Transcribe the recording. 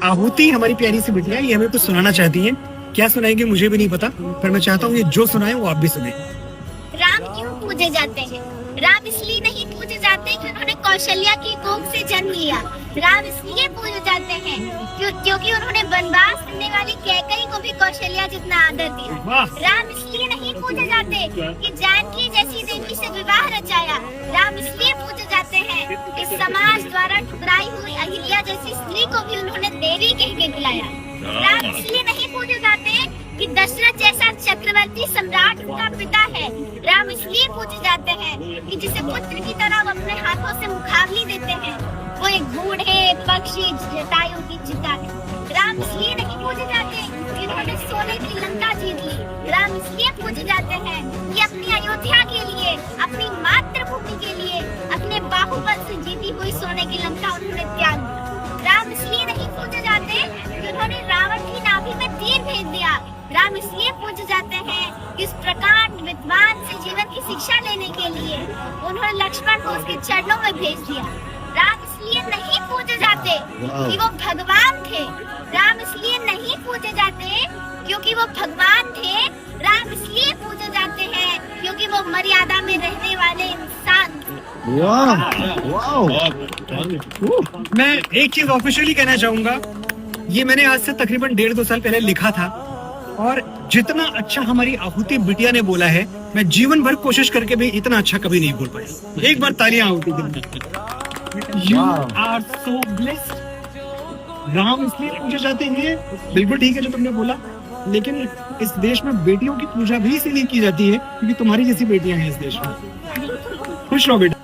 आहुति हमारी प्यारी सी बिटिया, ये हमें कुछ सुनाना चाहती है। क्या सुनाएंगे मुझे भी नहीं पता, पर मैं चाहता हूँ ये जो सुनाए वो आप भी सुने। राम क्यों पूजे जाते हैं? राम इसलिए नहीं पूजे जाते कि उन्होंने कौशल्या की कोख से जन्म लिया। राम इसलिए पूजे जाते हैं क्योंकि उन्होंने वनवास करने वाली कैकई को भी कौशल्या जितना आदर दिया। राम इसलिए नहीं पूजे जाते कि जानकी जैसी देवी से विवाह रचाया। राम इसलिए पूजे जाते हैं कि समाज द्वारा ठुकराई हुई अहिल्या जैसी स्त्री को भी उन्होंने देवी कह के बुलाया। राम इसलिए नहीं पूजे जाते कि दशरथ जैसा चक्रवर्ती सम्राट उनका पिता है। राम इसलिए पूजे जाते हैं कि जिसे पुत्र की तरह वो अपने हाथों से मुखाग्नि देते हैं, वो एक बूढ़े पक्षी जटायु की चिता है। राम इसलिए नहीं पूजे जाते कि उन्होंने सोने की लंका जीत ली। राम इसलिए पूजे जाते हैं कि अपनी अयोध्या के लिए, अपनी मातृभूमि के लिए, अपने बाहुबल से जीती हुई सोने की लंका उन्होंने त्याग दी। राम इसलिए नहीं पूजे जाते कि उन्होंने रावण की नाभि में तीर भेज दिया। राम इसलिए पूजे जाते हैं कि इस प्रकार विद्वान से जीवन की शिक्षा लेने के लिए उन्होंने लक्ष्मण को उसके चरणों में भेज दिया। राम इसलिए नहीं पूजे जाते कि वो भगवान थे। राम इसलिए नहीं पूजे जाते क्योंकि वो भगवान थे। राम इसलिए पूजे जाते हैं क्योंकि वो मर्यादा में रहने वाले इंसान थे। मैं एक चीज ऑफिशियली कहना चाहूंगा, ये मैंने आज से तकरीबन 1.5-2 साल पहले लिखा था, और जितना अच्छा हमारी आहुति बिटिया ने बोला है, मैं जीवन भर कोशिश करके भी इतना अच्छा कभी नहीं बोल पाया। एक बार तालियां आहुति के लिए। You are so blessed. Ram इसलिए पूजे जाते हैं, बिल्कुल ठीक है जो तुमने बोला, लेकिन इस देश में बेटियों की पूजा भी इसीलिए की जाती है क्योंकि तुम्हारी जैसी बेटियां हैं इस देश में। खुश रहो बेटा।